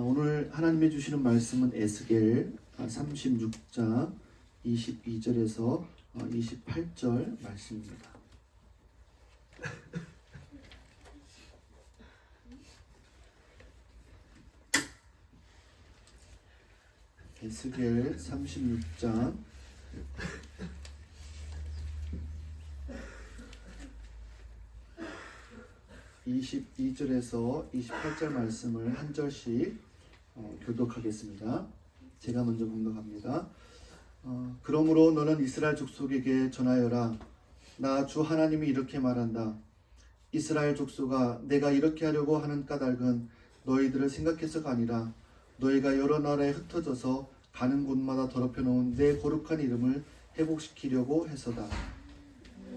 오늘 하나님이 주시는 말씀은 에스겔 36장 22절에서 28절 말씀입니다. 에스겔 36장 22절에서 28절 말씀을 한 절씩 교독하겠습니다. 제가 먼저 공독합니다. 그러므로 너는 이스라엘 족속에게 전하여라. 나 주 하나님이 이렇게 말한다. 이스라엘 족속아, 내가 이렇게 하려고 하는 까닭은 너희들을 생각해서가 아니라 너희가 여러 나라에 흩어져서 가는 곳마다 더럽혀 놓은 내 거룩한 이름을 회복시키려고 해서다.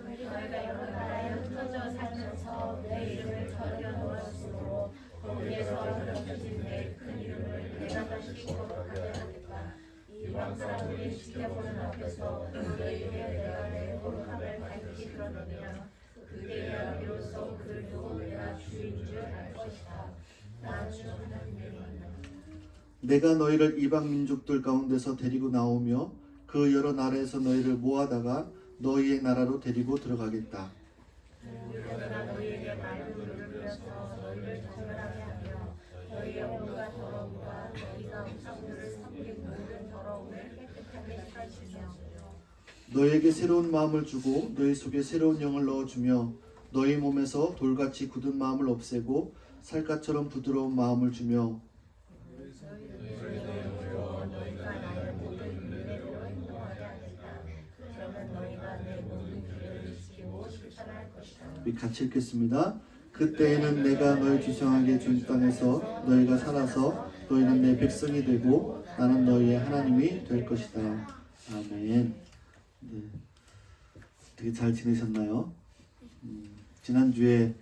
너희가 여러 나라에 흩어져 살면서 내 이름을 더럽혀 놓았으므로 거기에서 더럽혀진 내 큰 이름을 내가 다시 거룩하게 하겠다. 이방 사람들이 지켜보는 앞에서 너희에게 내가 내 거룩함을 밝히 드러내며 그때야 비로소 그들도 내가 주인 줄 알 것이다. 나 주 하나님이니라. 내가 너희를 이방 민족들 가운데서 데리고 나오며 그 여러 나라에서 너희를 모아다가 너희의 나라로 데리고 들어가겠다. 내가 너희에게 많은 물을 뿌려서 너희를 정결하게 하며 너희의 온갖 더러움과 너희가 우상들을 섬긴 모든 더러움을 깨끗하게 씻어주며 너희에게 새로운 마음을 주고 너희 속에 새로운 영을 넣어주며 너희 몸에서 돌같이 굳은 마음을 없애고 살갗처럼 부드러운 마음을 주며 너희가 나의 모든 은혜로 행동하게 하겠다. 그러면 너희가 내 모든 규례를 지키고 실천할 것이다. 우리 같이 읽겠습니다. 그때에는 내가 너희 주성하게 준 땅에서 너희가 살아서 너희는 내 백성이 되고 나는 너희의 하나님이 될 것이다. 아멘. 네. 되게 잘 지내셨나요? 지난주에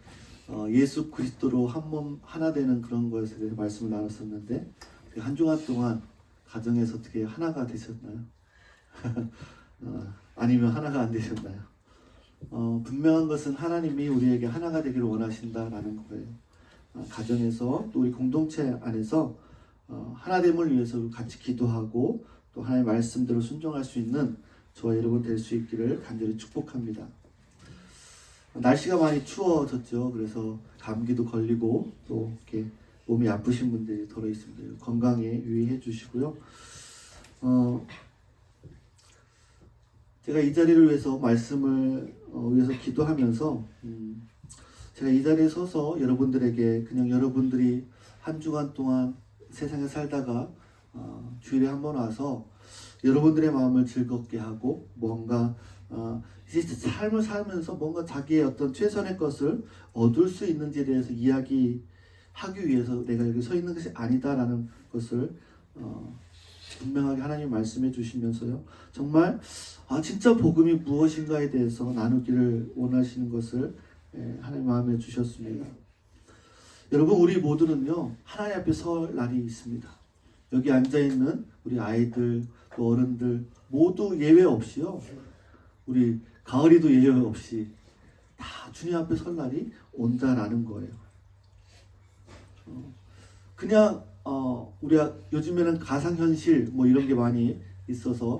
예수 그리스도로 한 몸 하나 되는 그런 것에 대해서 말씀을 나눴었는데 한 주간 동안 가정에서 어떻게 하나가 되셨나요? 아니면 하나가 안 되셨나요? 분명한 것은 하나님이 우리에게 하나가 되기를 원하신다라는 거예요. 가정에서 또 우리 공동체 안에서 하나됨을 위해서 같이 기도하고 또 하나님의 말씀대로 순종할 수 있는 저와 여러분 될 수 있기를 간절히 축복합니다. 날씨가 많이 추워졌죠. 그래서 감기도 걸리고 또 이렇게 몸이 아프신 분들이 더러 있습니다. 건강에 유의해 주시고요. 제가 이 자리를 위해서 말씀을 위해서 기도하면서 제가 이 자리에 서서 여러분들에게 그냥 여러분들이 한 주간 동안 세상에 살다가 주일에 한번 와서 여러분들의 마음을 즐겁게 하고 뭔가 이제 삶을 살면서 뭔가 자기의 어떤 최선의 것을 얻을 수 있는지에 대해서 이야기하기 위해서 내가 여기 서 있는 것이 아니다라는 것을 분명하게 하나님 말씀해 주시면서요. 정말 진짜 복음이 무엇인가에 대해서 나누기를 원하시는 것을 하나님 마음에 주셨습니다. 여러분 우리 모두는요. 하나님 앞에 설 날이 있습니다. 여기 앉아있는 우리 아이들 또 어른들 모두 예외 없이요. 우리 가을이도 예외 없이 다 주님 앞에 설 날이 온다라는 거예요. 그냥 우리가 요즘에는 가상현실 뭐 이런 게 많이 있어서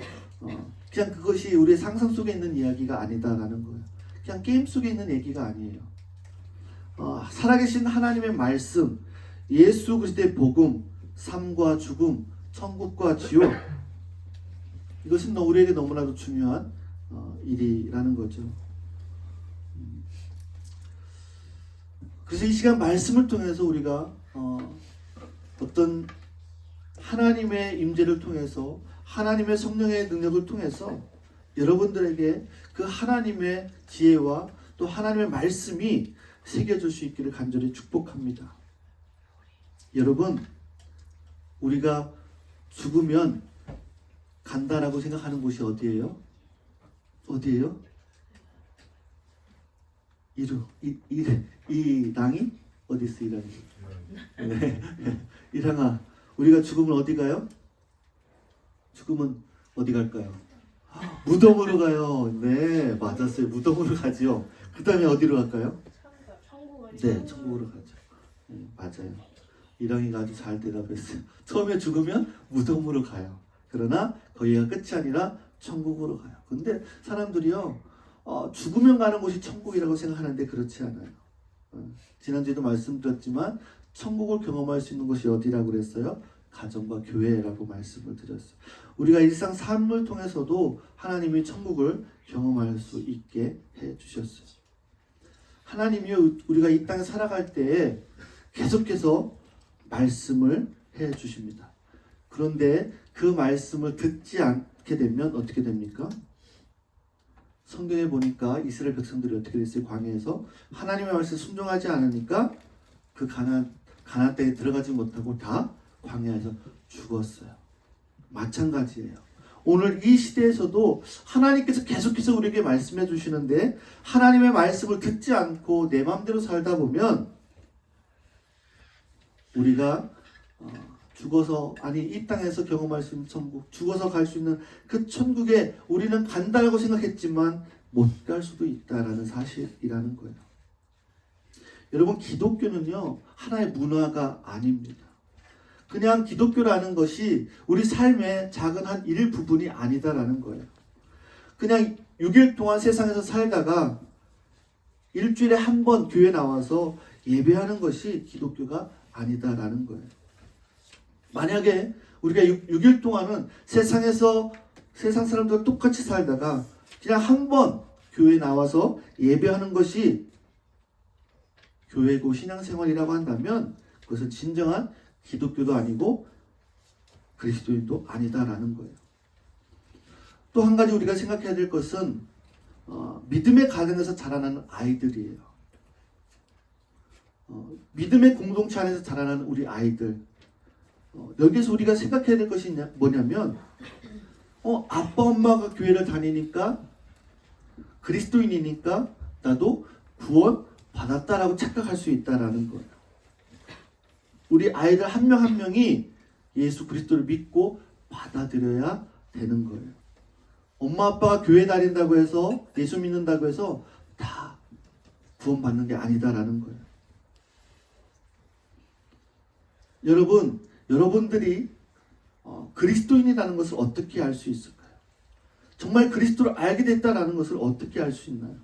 그냥 그것이 우리의 상상 속에 있는 이야기가 아니다라는 거예요. 그냥 게임 속에 있는 얘기가 아니에요. 살아계신 하나님의 말씀, 예수 그리스도의 복음, 삶과 죽음, 천국과 지옥, 이것은 우리에게 너무나도 중요한 일이라는 거죠. 그래서 이 시간 말씀을 통해서 우리가 어떤 하나님의 임재를 통해서 하나님의 성령의 능력을 통해서 여러분들에게 그 하나님의 지혜와 또 하나님의 말씀이 새겨질 수 있기를 간절히 축복합니다. 여러분 우리가 죽으면 간다라고 생각하는 곳이 어디예요? 어디예요? 이랑이? 어디 있어 이랑이? 네. 이랑아, 우리가 죽으면 어디 가요? 죽으면 어디 갈까요? 무덤으로 가요. 네, 맞았어요. 무덤으로 가지요. 그 다음에 어디로 갈까요? 천국으로. 네, 천국으로 가죠. 네, 맞아요. 이랑이가 아주 잘 대답했어요. 처음에 죽으면 무덤으로 가요. 그러나 거기가 끝이 아니라 천국으로 가요. 근데 사람들이요, 죽으면 가는 곳이 천국이라고 생각하는데 그렇지 않아요. 지난주에도 말씀드렸지만 천국을 경험할 수 있는 곳이 어디라고 그랬어요? 가정과 교회라고 말씀을 드렸어요. 우리가 일상 삶을 통해서도 하나님이 천국을 경험할 수 있게 해주셨어요. 하나님이 우리가 이 땅에 살아갈 때에 계속해서 말씀을 해주십니다. 그런데 그 말씀을 듣지 않게 되면 어떻게 됩니까? 성경에 보니까 이스라엘 백성들이 어떻게 됐어요? 광야에서 하나님의 말씀에 순종하지 않으니까 그 가나안 땅에 들어가지 못하고 다 광야에서 죽었어요. 마찬가지예요. 오늘 이 시대에서도 하나님께서 계속해서 우리에게 말씀해 주시는데 하나님의 말씀을 듣지 않고 내 마음대로 살다 보면 우리가 죽어서, 아니 이 땅에서 경험할 수 있는 천국, 죽어서 갈 수 있는 그 천국에 우리는 간다라고 생각했지만 못 갈 수도 있다라는 사실이라는 거예요. 여러분, 기독교는요 하나의 문화가 아닙니다. 그냥 기독교라는 것이 우리 삶의 작은 한 일부분이 아니다라는 거예요. 그냥 6일 동안 세상에서 살다가 일주일에 한 번 교회 나와서 예배하는 것이 기독교가 아니다라는 거예요. 만약에 우리가 6일 동안은 세상 사람들과 똑같이 살다가 그냥 한 번 교회에 나와서 예배하는 것이 교회고 신앙생활이라고 한다면 그것은 진정한 기독교도 아니고 그리스도인도 아니다라는 거예요. 또 한 가지 우리가 생각해야 될 것은 믿음의 가정에서 자라나는 아이들이에요. 믿음의 공동체 안에서 자라나는 우리 아이들, 여기서 우리가 생각해야 될 것이 뭐냐면 아빠 엄마가 교회를 다니니까 그리스도인이니까 나도 구원 받았다라고 착각할 수 있다라는 거예요. 우리 아이들 한 명 한 명이 예수 그리스도를 믿고 받아들여야 되는 거예요. 엄마 아빠가 교회 다닌다고 해서 예수 믿는다고 해서 다 구원 받는 게 아니다라는 거예요. 여러분들이 그리스도인이라는 것을 어떻게 알 수 있을까요? 정말 그리스도를 알게 됐다라는 것을 어떻게 알 수 있나요?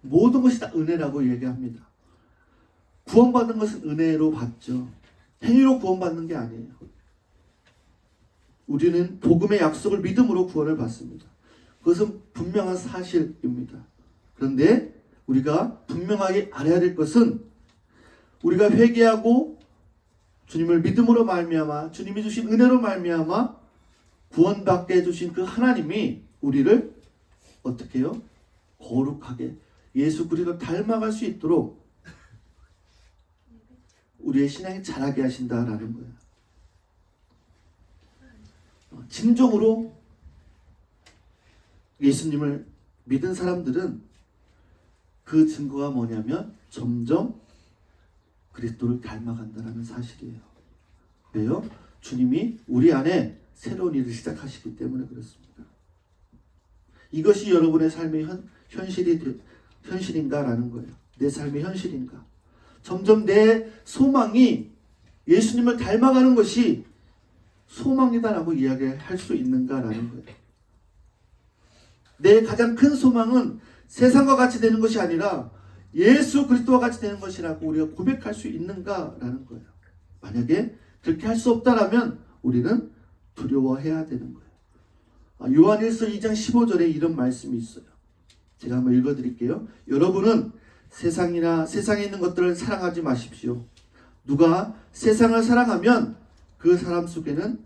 모든 것이 다 은혜라고 얘기합니다. 구원받는 것은 은혜로 받죠. 행위로 구원받는 게 아니에요. 우리는 복음의 약속을 믿음으로 구원을 받습니다. 그것은 분명한 사실입니다. 그런데 우리가 분명하게 알아야 될 것은 우리가 회개하고 주님을 믿음으로 말미암아 주님이 주신 은혜로 말미암아 구원받게 해주신 그 하나님이 우리를 어떻게 해요? 거룩하게 예수 그리스도를 닮아갈 수 있도록 우리의 신앙이 자라게 하신다라는 거예요. 진정으로 예수님을 믿은 사람들은 그 증거가 뭐냐면 점점 그리스도를 닮아간다는 사실이에요. 왜요? 주님이 우리 안에 새로운 일을 시작하시기 때문에 그렇습니다. 이것이 여러분의 삶의 현실인가라는 거예요. 내 삶의 현실인가? 점점 내 소망이 예수님을 닮아가는 것이 소망이다라고 이야기할 수 있는가라는 거예요. 내 가장 큰 소망은 세상과 같이 되는 것이 아니라 예수 그리스도와 같이 되는 것이라고 우리가 고백할 수 있는가라는 거예요. 만약에 그렇게 할 수 없다라면 우리는 두려워해야 되는 거예요. 요한일서 2장 15절에 이런 말씀이 있어요. 제가 한번 읽어드릴게요. 여러분은 세상에 있는 것들을 사랑하지 마십시오. 누가 세상을 사랑하면 그 사람 속에는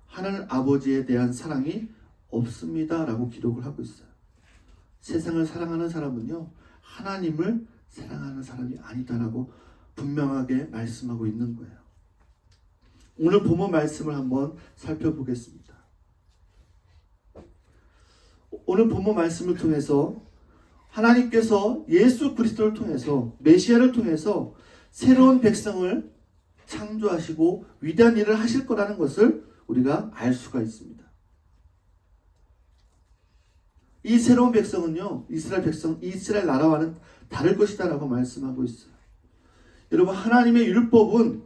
하나님 아버지에 대한 사랑이 없습니다 라고 기록을 하고 있어요. 세상을 사랑하는 사람은요 하나님을 사랑하는 사람이 아니다라고 분명하게 말씀하고 있는 거예요. 오늘 본문 말씀을 한번 살펴보겠습니다. 오늘 본문 말씀을 통해서 하나님께서 예수 그리스도를 통해서 메시아를 통해서 새로운 백성을 창조하시고 위대한 일을 하실 거라는 것을 우리가 알 수가 있습니다. 이 새로운 백성은요 이스라엘 나라와는 다를 것이다라고 말씀하고 있어요. 여러분, 하나님의 율법은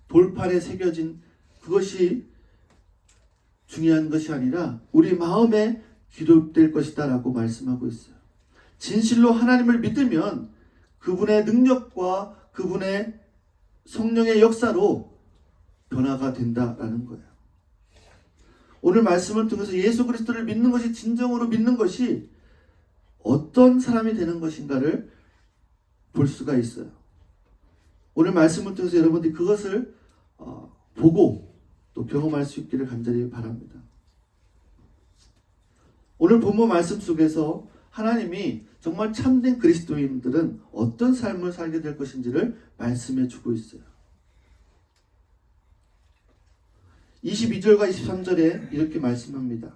돌판에 새겨진 그것이 중요한 것이 아니라 우리 마음에 기록될 것이다 라고 말씀하고 있어요. 진실로 하나님을 믿으면 그분의 능력과 그분의 성령의 역사로 변화가 된다라는 거예요. 오늘 말씀을 통해서 예수 그리스도를 믿는 것이, 진정으로 믿는 것이 어떤 사람이 되는 것인가를 볼 수가 있어요. 오늘 말씀을 통해서 여러분들이 그것을 보고 또 경험할 수 있기를 간절히 바랍니다. 오늘 본문 말씀 속에서 하나님이 정말 참된 그리스도인들은 어떤 삶을 살게 될 것인지를 말씀해 주고 있어요. 22절과 23절에 이렇게 말씀합니다.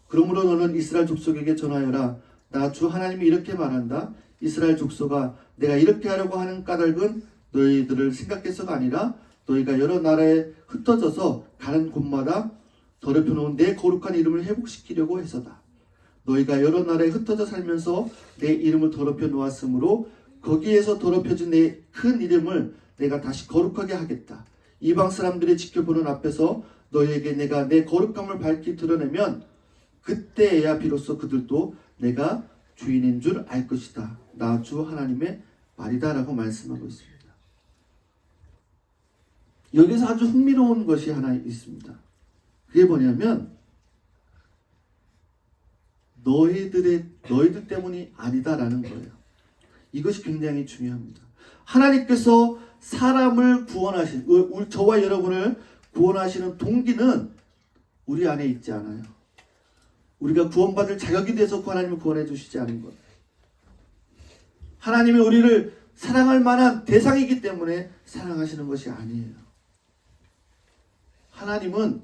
그러므로 너는 이스라엘 족속에게 전하여라. 나 주 하나님이 이렇게 말한다. 이스라엘 족속아, 내가 이렇게 하려고 하는 까닭은 너희들을 생각해서가 아니라 너희가 여러 나라에 흩어져서 가는 곳마다 더럽혀 놓은 내 거룩한 이름을 회복시키려고 해서다. 너희가 여러 나라에 흩어져 살면서 내 이름을 더럽혀 놓았으므로 거기에서 더럽혀진 내 큰 이름을 내가 다시 거룩하게 하겠다. 이방 사람들이 지켜보는 앞에서 너희에게 내가 내 거룩함을 밝히 드러내면 그때야 비로소 그들도 내가 주인인 줄 알 것이다. 나 주 하나님의 말이다 라고 말씀하고 있습니다. 여기서 아주 흥미로운 것이 하나 있습니다. 그게 뭐냐면 너희들 때문이 아니다라는 거예요. 이것이 굉장히 중요합니다. 하나님께서 사람을 구원하신, 저와 여러분을 구원하시는 동기는 우리 안에 있지 않아요. 우리가 구원받을 자격이 돼서 하나님을 구원해 주시지 않은 것. 하나님이 우리를 사랑할 만한 대상이기 때문에 사랑하시는 것이 아니에요. 하나님은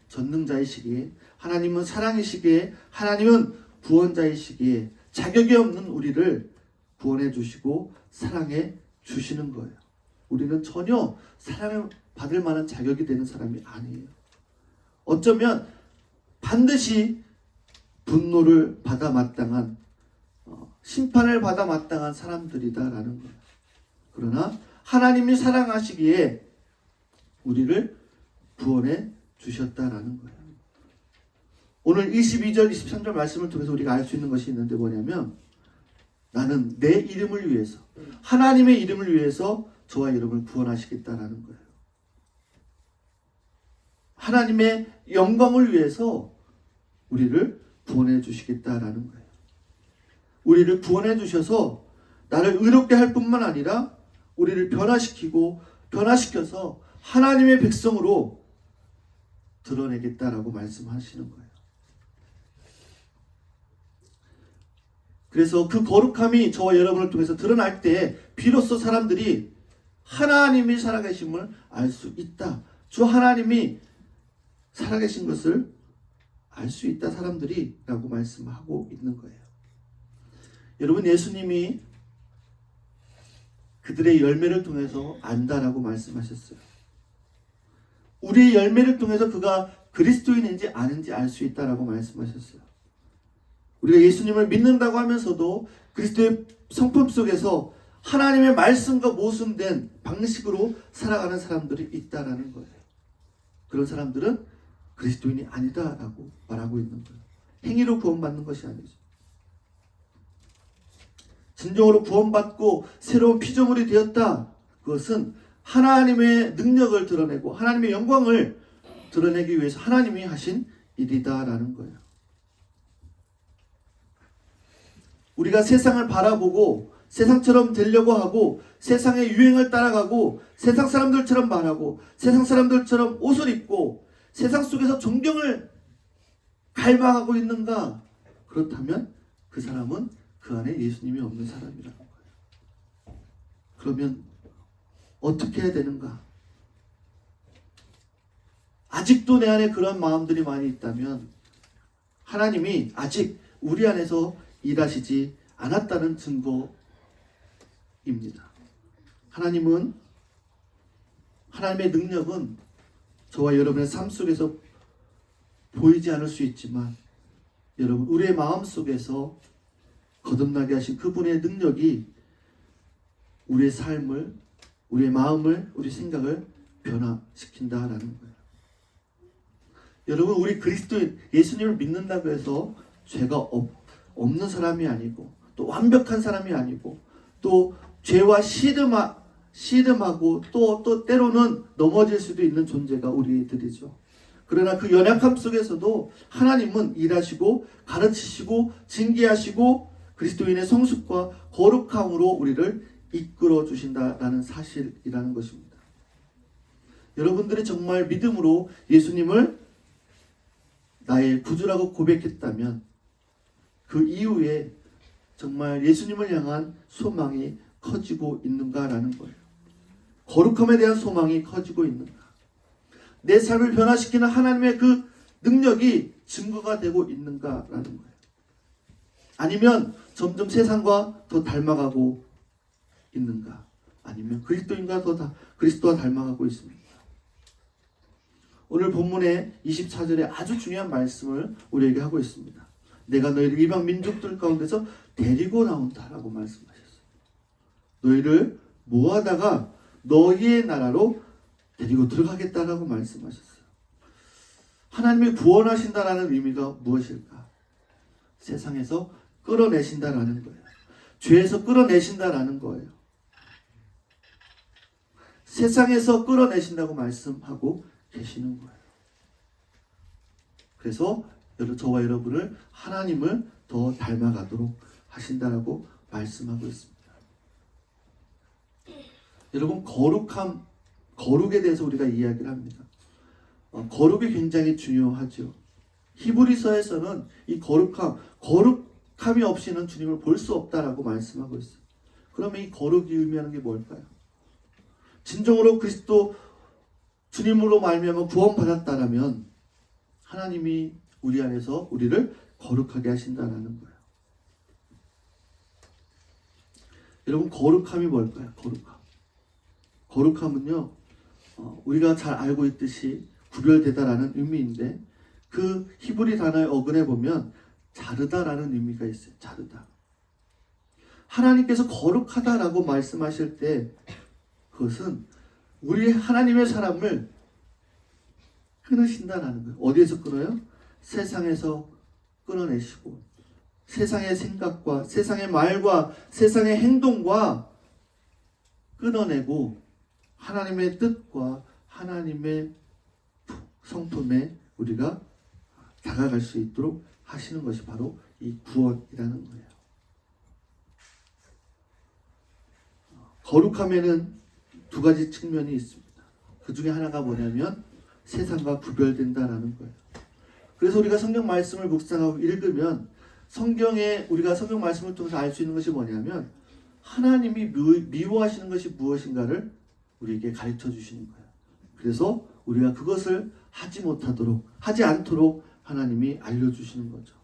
전능자이시기에, 하나님은 사랑이시기에, 하나님은 구원자이시기에 자격이 없는 우리를 구원해 주시고 사랑해 주시는 거예요. 우리는 전혀 사랑을 받을 만한 자격이 되는 사람이 아니에요. 어쩌면 반드시 분노를 받아 마땅한, 심판을 받아 마땅한 사람들이다라는 거예요. 그러나 하나님이 사랑하시기에 우리를 구원해 주셨다라는 거예요. 오늘 22절, 23절 말씀을 통해서 우리가 알 수 있는 것이 있는데 뭐냐면, 나는 내 이름을 위해서, 하나님의 이름을 위해서 저와 여러분을 구원하시겠다라는 거예요. 하나님의 영광을 위해서 우리를 구원해 주시겠다라는 거예요. 우리를 구원해 주셔서 나를 의롭게 할 뿐만 아니라 우리를 변화시켜서 하나님의 백성으로 드러내겠다라고 말씀하시는 거예요. 그래서 그 거룩함이 저와 여러분을 통해서 드러날 때 비로소 사람들이 하나님이 살아계심을 알 수 있다. 주 하나님이 살아계신 것을 알 수 있다, 사람들이 라고 말씀하고 있는 거예요. 여러분, 예수님이 그들의 열매를 통해서 안다라고 말씀하셨어요. 우리의 열매를 통해서 그가 그리스도인인지 아닌지 알 수 있다라고 말씀하셨어요. 우리가 예수님을 믿는다고 하면서도 그리스도의 성품 속에서 하나님의 말씀과 모순된 방식으로 살아가는 사람들이 있다라는 거예요. 그런 사람들은 그리스도인이 아니다라고 말하고 있는 거예요. 행위로 구원받는 것이 아니죠. 진정으로 구원받고 새로운 피조물이 되었다. 그것은 하나님의 능력을 드러내고 하나님의 영광을 드러내기 위해서 하나님이 하신 일이다라는 거예요. 우리가 세상을 바라보고 세상처럼 되려고 하고 세상의 유행을 따라가고 세상 사람들처럼 말하고 세상 사람들처럼 옷을 입고 세상 속에서 존경을 갈망하고 있는가? 그렇다면 그 사람은 그 안에 예수님이 없는 사람이라는 거예요. 그러면 어떻게 해야 되는가? 아직도 내 안에 그런 마음들이 많이 있다면 하나님이 아직 우리 안에서 일하시지 않았다는 증거입니다. 하나님의 능력은 저와 여러분의 삶 속에서 보이지 않을 수 있지만 여러분, 우리의 마음 속에서 거듭나게 하신 그분의 능력이 우리의 삶을, 우리의 마음을, 우리 생각을 변화시킨다라는 거예요. 여러분, 우리 그리스도인 예수님을 믿는다고 해서 죄가 없는 사람이 아니고 또 완벽한 사람이 아니고 또 죄와 씨름하고 또 때로는 넘어질 수도 있는 존재가 우리들이죠. 그러나 그 연약함 속에서도 하나님은 일하시고 가르치시고 징계하시고 그리스도인의 성숙과 거룩함으로 우리를 이끌어 주신다라는 사실이라는 것입니다. 여러분들이 정말 믿음으로 예수님을 나의 구주라고 고백했다면 그 이후에 정말 예수님을 향한 소망이 커지고 있는가라는 거예요. 거룩함에 대한 소망이 커지고 있는가? 내 삶을 변화시키는 하나님의 그 능력이 증거가 되고 있는가라는 거예요. 아니면 점점 세상과 더 닮아가고 있는가? 아니면 그리스도와 닮아가고 있습니까? 오늘 본문의 24절에 아주 중요한 말씀을 우리에게 하고 있습니다. 내가 너희를 이방 민족들 가운데서 데리고 나온다라고 말씀하셨어요. 너희를 모아다가 너희의 나라로 데리고 들어가겠다라고 말씀하셨어요. 하나님이 구원하신다라는 의미가 무엇일까? 세상에서 끌어내신다라는 거예요. 죄에서 끌어내신다라는 거예요. 세상에서 끌어내신다고 말씀하고 계시는 거예요. 그래서 저와 여러분을 하나님을 더 닮아가도록 하신다라고 말씀하고 있습니다. 여러분, 거룩에 대해서 우리가 이야기를 합니다. 거룩이 굉장히 중요하죠. 히브리서에서는 이 거룩함이 없이는 주님을 볼 수 없다라고 말씀하고 있어요. 그러면 이 거룩이 의미하는 게 뭘까요? 진정으로 그리스도 주님으로 말미암아 구원받았다라면 하나님이 우리 안에서 우리를 거룩하게 하신다라는 거예요. 여러분, 거룩함이 뭘까요? 거룩함은요, 우리가 잘 알고 있듯이 구별되다라는 의미인데 그 히브리 단어의 어근에 보면 자르다라는 의미가 있어요. 자르다. 하나님께서 거룩하다라고 말씀하실 때 그것은 우리 하나님의 사람을 끊으신다라는 거예요. 어디에서 끊어요? 세상에서 끊어내시고 세상의 생각과 세상의 말과 세상의 행동과 끊어내고 하나님의 뜻과 하나님의 성품에 우리가 다가갈 수 있도록 하시는 것이 바로 이 구원이라는 거예요. 거룩함에는 두 가지 측면이 있습니다. 그 중에 하나가 뭐냐면 세상과 구별된다라는 거예요. 그래서 우리가 성경 말씀을 묵상하고 읽으면 우리가 성경 말씀을 통해서 알 수 있는 것이 뭐냐면 하나님이 미워하시는 것이 무엇인가를 우리에게 가르쳐 주시는 거예요. 그래서 우리가 그것을 하지 않도록 하나님이 알려주시는 거죠.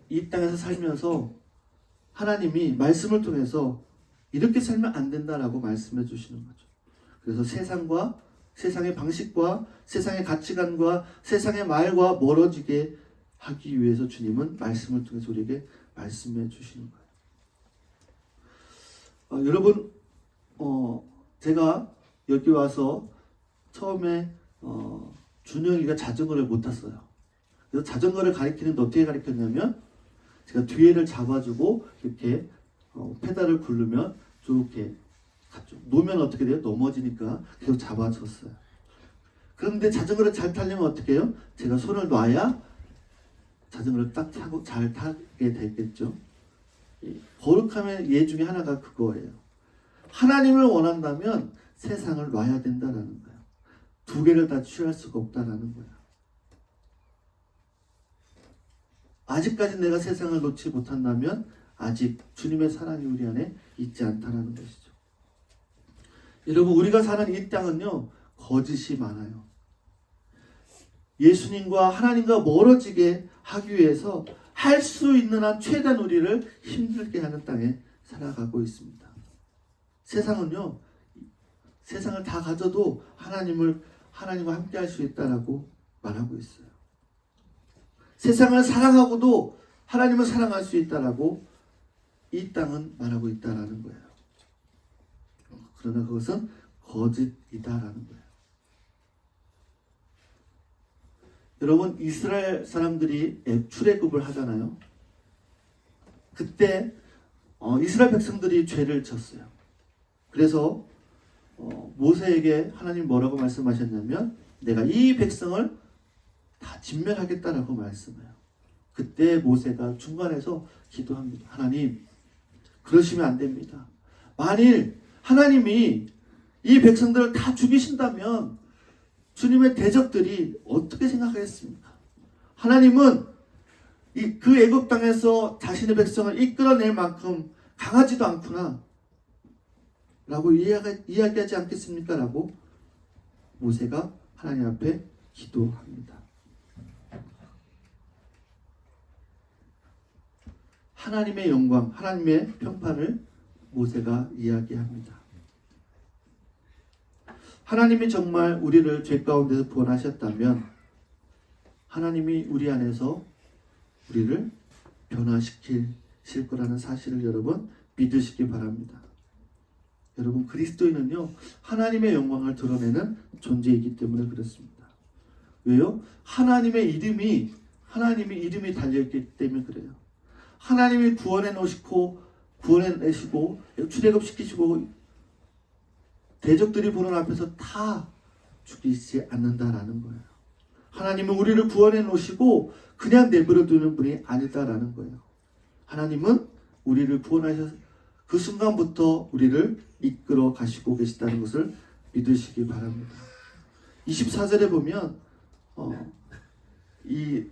이 땅에서 살면서 하나님이 말씀을 통해서 이렇게 살면 안 된다라고 말씀해 주시는 거죠. 그래서 세상의 방식과 세상의 가치관과 세상의 말과 멀어지게 하기 위해서 주님은 말씀을 통해서 우리에게 말씀해 주시는 거예요. 여러분, 제가 여기 와서 처음에 준영이가 자전거를 못 탔어요. 그래서 자전거를 가르치는데 어떻게 가르쳤냐면 제가 뒤에를 잡아주고 이렇게 페달을 굴르면 이렇게 갔죠. 놓으면 어떻게 돼요? 넘어지니까 계속 잡아줬어요. 그런데 자전거를 잘 타려면 어떻게 해요? 제가 손을 놔야 자전거를 딱 타고 잘 타게 되겠죠. 거룩함의 예 중에 하나가 그거예요. 하나님을 원한다면 세상을 놔야 된다라는 거예요. 두 개를 다 취할 수가 없다라는 거예요. 아직까지 내가 세상을 놓지 못한다면 아직 주님의 사랑이 우리 안에 있지 않다라는 것이죠. 여러분, 우리가 사는 이 땅은요, 거짓이 많아요. 예수님과 하나님과 멀어지게 하기 위해서 할 수 있는 한 최대한 우리를 힘들게 하는 땅에 살아가고 있습니다. 세상은요, 세상을 다 가져도 하나님과 함께 할 수 있다라고 말하고 있어요. 세상을 사랑하고도 하나님을 사랑할 수 있다라고 이 땅은 말하고 있다라는 거예요. 그러나 그것은 거짓이다라는 거예요. 여러분, 이스라엘 사람들이 출애굽을 하잖아요. 그때 이스라엘 백성들이 죄를 졌어요. 그래서 모세에게 하나님 뭐라고 말씀하셨냐면 내가 이 백성을 다 진멸하겠다라고 말씀해요. 그때 모세가 중간에서 기도합니다. 하나님, 그러시면 안 됩니다. 만일 하나님이 이 백성들을 다 죽이신다면 주님의 대적들이 어떻게 생각하겠습니까? 하나님은 그 애굽 땅에서 자신의 백성을 이끌어낼 만큼 강하지도 않구나 라고 이야기하지 않겠습니까? 라고 모세가 하나님 앞에 기도합니다. 하나님의 영광, 하나님의 평판을 모세가 이야기합니다. 하나님이 정말 우리를 죄 가운데서 구원하셨다면 하나님이 우리 안에서 우리를 변화시키실 거라는 사실을 여러분 믿으시기 바랍니다. 여러분, 그리스도인은요 하나님의 영광을 드러내는 존재이기 때문에 그렇습니다. 왜요? 하나님의 이름이 달려있기 때문에 그래요. 하나님이 구원해내시고 출애굽시키시고 대적들이 보는 앞에서 다 죽이지 않는다라는 거예요. 하나님은 우리를 구원해 놓으시고 그냥 내버려 두는 분이 아니다라는 거예요. 하나님은 우리를 구원하셔서 그 순간부터 우리를 이끌어 가시고 계시다는 것을 믿으시기 바랍니다. 24절에 보면 이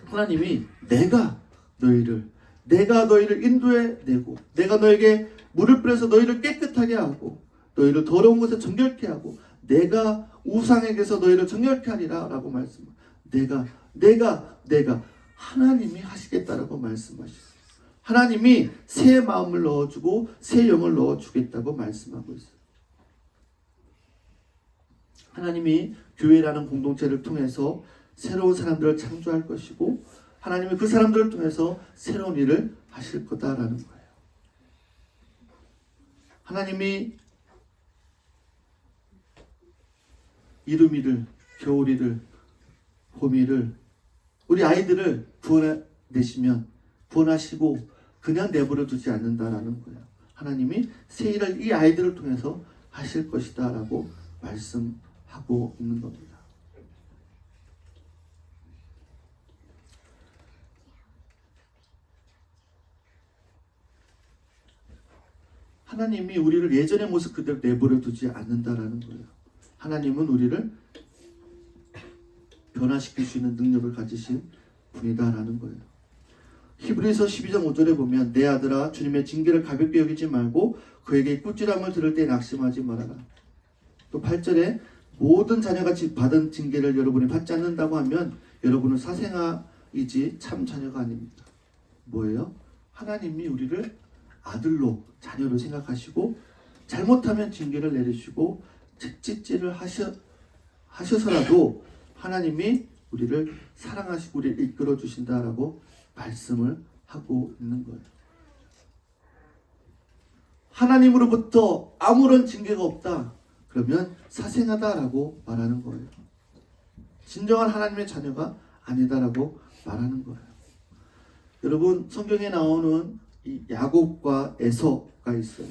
하나님이 내가 너희를 인도해 내고 내가 너에게 물을 뿌려서 너희를 깨끗하게 하고 너희를 더러운 곳에 정결케 하고 내가 우상에게서 너희를 정결케 하리라 라고 말씀합니다. 내가 하나님이 하시겠다라고 말씀하셨어요. 하나님이 새 마음을 넣어주고 새 영을 넣어주겠다고 말씀하고 있어요. 하나님이 교회라는 공동체를 통해서 새로운 사람들을 창조할 것이고 하나님이 그 사람들을 통해서 새로운 일을 하실 거다라는 거예요. 하나님이 이루미를, 겨울이를, 봄이를 우리 아이들을 구원하시고 그냥 내버려 두지 않는다라는 거예요. 하나님이 새 일을 이 아이들을 통해서 하실 것이다 라고 말씀하고 있는 겁니다. 하나님이 우리를 예전의 모습 그대로 내버려 두지 않는다라는 거예요. 하나님은 우리를 변화시킬 수 있는 능력을 가지신 분이다라는 거예요. 히브리서 12장 5절에 보면 내 아들아 주님의 징계를 가볍게 여기지 말고 그에게 꾸지람을 들을 때 낙심하지 말아라. 또 8절에 모든 자녀가 받은 징계를 여러분이 받지 않는다고 하면 여러분은 사생아이지 참 자녀가 아닙니다. 뭐예요? 하나님이 우리를 아들로 자녀로 생각하시고 잘못하면 징계를 내리시고 채찍질을 하셔서라도 하나님이 우리를 사랑하시고 우리를 이끌어 주신다라고 말씀을 하고 있는 거예요. 하나님으로부터 아무런 징계가 없다 그러면 사생하다라고 말하는 거예요. 진정한 하나님의 자녀가 아니다라고 말하는 거예요. 여러분, 성경에 나오는 이 야곱과 에서가 있어요.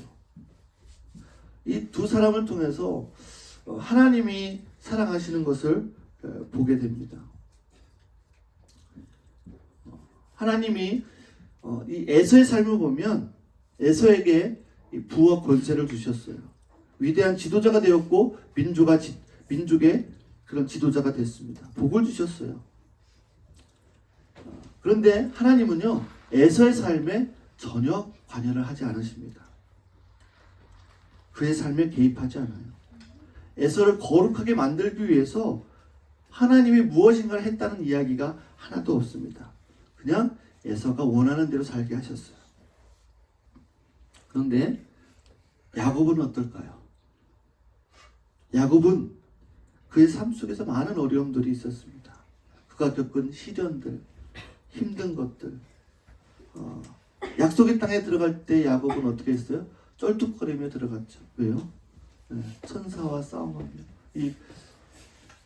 이 두 사람을 통해서 하나님이 사랑하시는 것을 보게 됩니다. 하나님이 이 에서의 삶을 보면 에서에게 부와 권세를 주셨어요. 위대한 지도자가 되었고 민족의 그런 지도자가 됐습니다. 복을 주셨어요. 그런데 하나님은요 에서의 삶에 전혀 관여를 하지 않으십니다. 그의 삶에 개입하지 않아요. 에서를 거룩하게 만들기 위해서 하나님이 무엇인가를 했다는 이야기가 하나도 없습니다. 그냥 에서가 원하는 대로 살게 하셨어요. 그런데 야곱은 어떨까요? 야곱은 그의 삶 속에서 많은 어려움들이 있었습니다. 그가 겪은 시련들, 힘든 것들. 약속의 땅에 들어갈 때 야곱은 어떻게 했어요? 쩔뚝거리며 들어갔죠. 왜요? 천사와 싸움하며 이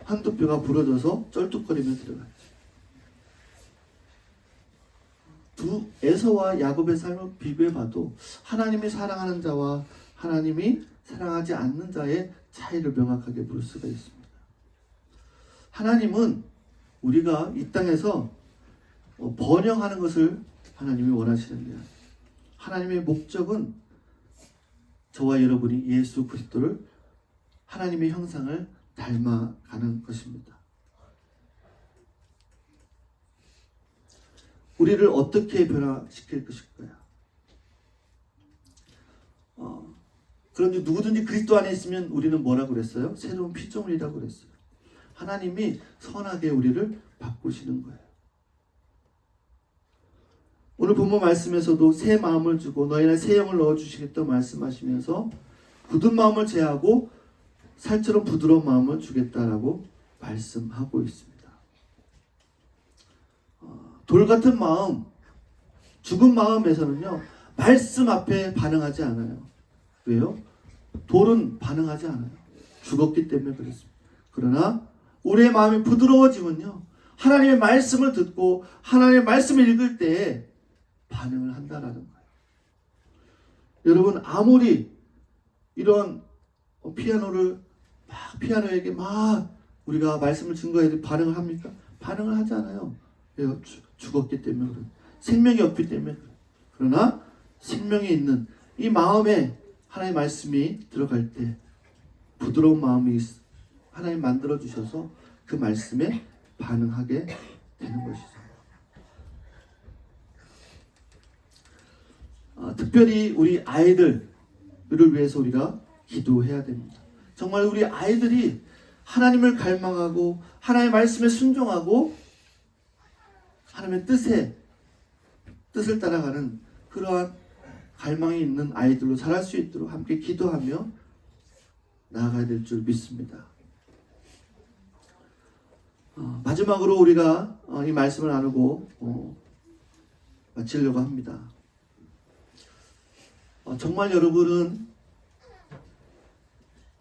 한두 뼈가 부러져서 쩔뚝거리며 들어갔죠. 두 에서와 야곱의 삶을 비교해봐도 하나님이 사랑하는 자와 하나님이 사랑하지 않는 자의 차이를 명확하게 볼 수가 있습니다. 하나님은 우리가 이 땅에서 번영하는 것을 하나님이 원하시는데요. 하나님의 목적은 저와 여러분이 예수 그리스도를 하나님의 형상을 닮아가는 것입니다. 우리를 어떻게 변화시킬 것일까요? 그런데 누구든지 그리스도 안에 있으면 우리는 뭐라고 그랬어요? 새로운 피조물이라고 그랬어요. 하나님이 선하게 우리를 바꾸시는 거예요. 오늘 본문 말씀에서도 새 마음을 주고 너희는 새 영을 넣어주시겠다 말씀하시면서 굳은 마음을 제하고 살처럼 부드러운 마음을 주겠다라고 말씀하고 있습니다. 돌 같은 마음, 죽은 마음에서는요, 말씀 앞에 반응하지 않아요. 왜요? 돌은 반응하지 않아요. 죽었기 때문에 그렇습니다. 그러나 우리의 마음이 부드러워지면요, 하나님의 말씀을 듣고 하나님의 말씀을 읽을 때 반응을 한다라는 거예요. 여러분, 아무리 이런 피아노에게 막 우리가 말씀을 증거해도 반응을 합니까? 반응을 하지 않아요. 왜요? 죽었기 때문에 그래요. 생명이 없기 때문에 그래요. 그러나 생명이 있는 이 마음에 하나님의 말씀이 들어갈 때 부드러운 마음이 하나님 만들어 주셔서 그 말씀에 반응하게 되는 것이죠. 특별히 우리 아이들을 위해서 우리가 기도해야 됩니다. 정말 우리 아이들이 하나님을 갈망하고 하나님의 말씀에 순종하고 하나님의 뜻을 따라가는 그러한 갈망이 있는 아이들로 자랄 수 있도록 함께 기도하며 나아가야 될 줄 믿습니다. 마지막으로 우리가 이 말씀을 나누고 마치려고 합니다. 정말 여러분은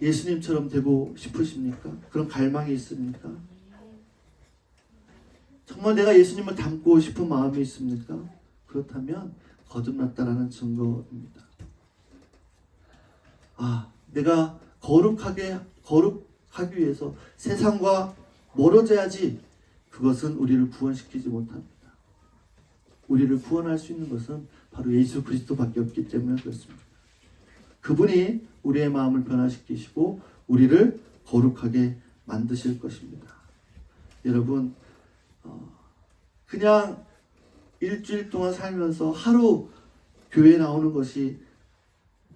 예수님처럼 되고 싶으십니까? 그런 갈망이 있습니까? 정말 내가 예수님을 닮고 싶은 마음이 있습니까? 그렇다면 거듭났다라는 증거입니다. 내가 거룩하기 위해서 세상과 멀어져야지. 그것은 우리를 구원시키지 못합니다. 우리를 구원할 수 있는 것은 바로 예수 그리스도밖에 없기 때문에 그렇습니다. 그분이 우리의 마음을 변화시키시고 우리를 거룩하게 만드실 것입니다. 여러분, 그냥 일주일 동안 살면서 하루 교회에 나오는 것이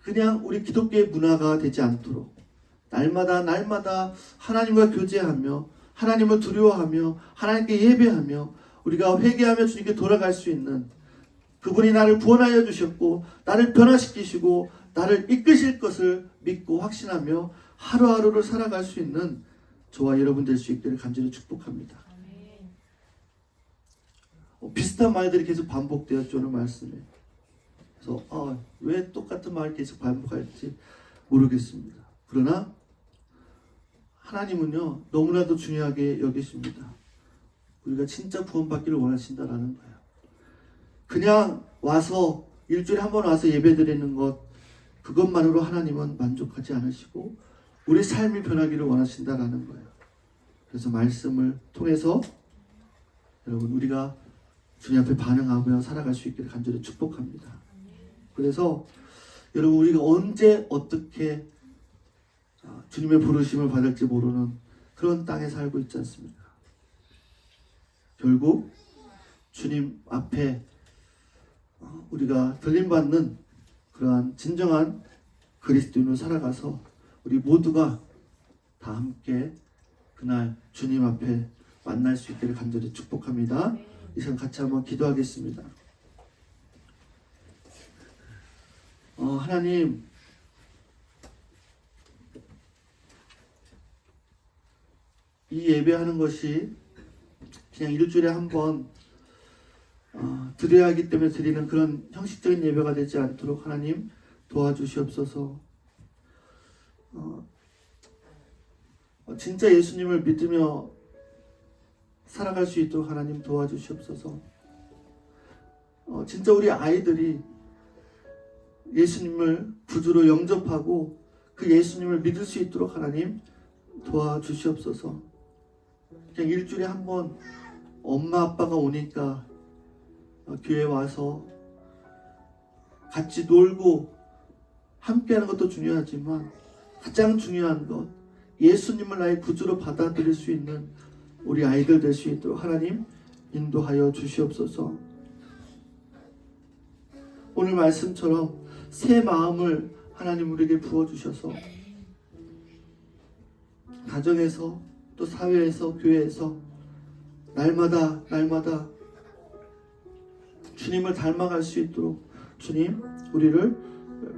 그냥 우리 기독교의 문화가 되지 않도록 날마다 하나님과 교제하며 하나님을 두려워하며 하나님께 예배하며 우리가 회개하며 주님께 돌아갈 수 있는, 그분이 나를 구원하여 주셨고 나를 변화시키시고 나를 이끄실 것을 믿고 확신하며 하루하루를 살아갈 수 있는 저와 여러분 될 수 있기를 간절히 축복합니다. 비슷한 말들이 계속 반복되었죠, 오늘 말씀에. 그래서 왜 똑같은 말을 계속 반복할지 모르겠습니다. 그러나 하나님은요, 너무나도 중요하게 여기십니다. 우리가 진짜 구원받기를 원하신다라는 거예요. 그냥 와서 일주일에 한 번 와서 예배드리는 것, 그것만으로 하나님은 만족하지 않으시고 우리 삶이 변하기를 원하신다라는 거예요. 그래서 말씀을 통해서 여러분, 우리가 주님 앞에 반응하며 살아갈 수 있기를 간절히 축복합니다. 그래서 여러분, 우리가 언제 어떻게 주님의 부르심을 받을지 모르는 그런 땅에 살고 있지 않습니까? 결국 주님 앞에 우리가 들림받는 그러한 진정한 그리스도인으로 살아가서 우리 모두가 다 함께 그날 주님 앞에 만날 수 있기를 간절히 축복합니다. 이 시간 같이 한번 기도하겠습니다. 하나님, 이 예배하는 것이 그냥 일주일에 한 번 드려야 하기 때문에 드리는 그런 형식적인 예배가 되지 않도록 하나님, 도와주시옵소서. 진짜 예수님을 믿으며 살아갈 수 있도록 하나님 도와주시옵소서. 진짜 우리 아이들이 예수님을 구주로 영접하고 그 예수님을 믿을 수 있도록 하나님 도와주시옵소서. 그냥 일주일에 한 번 엄마 아빠가 오니까 교회 와서 같이 놀고 함께하는 것도 중요하지만 가장 중요한 것, 예수님을 나의 구주로 받아들일 수 있는 우리 아이들 될 수 있도록 하나님 인도하여 주시옵소서. 오늘 말씀처럼 새 마음을 하나님 우리에게 부어주셔서 가정에서 또 사회에서 교회에서 날마다 주님을 닮아갈 수 있도록 주님 우리를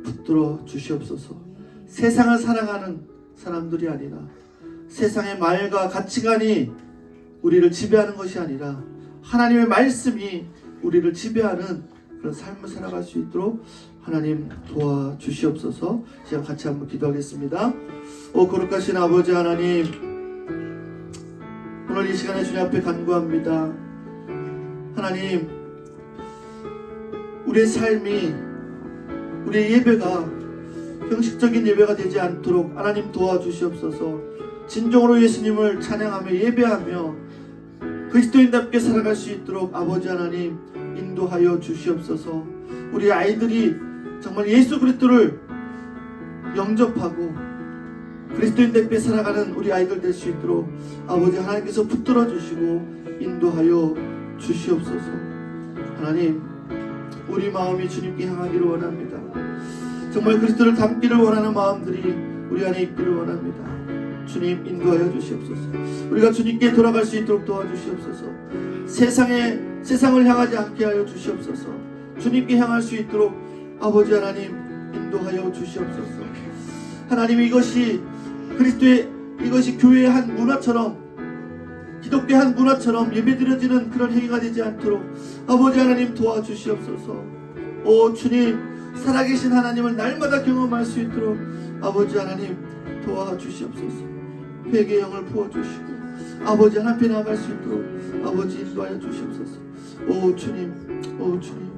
붙들어 주시옵소서. 세상을 살아가는 사람들이 아니라 세상의 말과 가치관이 우리를 지배하는 것이 아니라 하나님의 말씀이 우리를 지배하는 그런 삶을 살아갈 수 있도록 하나님 도와주시옵소서. 시간 같이 한번 기도하겠습니다. 거룩하신 아버지 하나님, 오늘 이 시간에 주님 앞에 간구합니다. 하나님, 우리의 삶이, 우리의 예배가 형식적인 예배가 되지 않도록 하나님 도와주시옵소서. 진정으로 예수님을 찬양하며 예배하며 그리스도인답게 살아갈 수 있도록 아버지 하나님 인도하여 주시옵소서. 우리 아이들이 정말 예수 그리스도를 영접하고 그리스도인답게 살아가는 우리 아이들 될 수 있도록 아버지 하나님께서 붙들어 주시고 인도하여 주시옵소서. 하나님, 우리 마음이 주님께 향하기를 원합니다. 정말 그리스도를 닮기를 원하는 마음들이 우리 안에 있기를 원합니다. 주님 인도하여 주시옵소서. 우리가 주님께 돌아갈 수 있도록 도와주시옵소서. 세상을 향하지 않게 하여 주시옵소서. 주님께 향할 수 있도록 아버지 하나님 인도하여 주시옵소서. 하나님, 이것이 교회의 한 문화처럼, 기독교의 한 문화처럼 예배드려지는 그런 행위가 되지 않도록 아버지 하나님 도와주시옵소서. 오 주님, 살아계신 하나님을 날마다 경험할 수 있도록 아버지 하나님 도와주시옵소서. 회개의 영을 부어주시고 아버지 하나님 앞에 나아갈 수 있도록 아버지 인도하여 주시옵소서. 오 주님, 오 주님,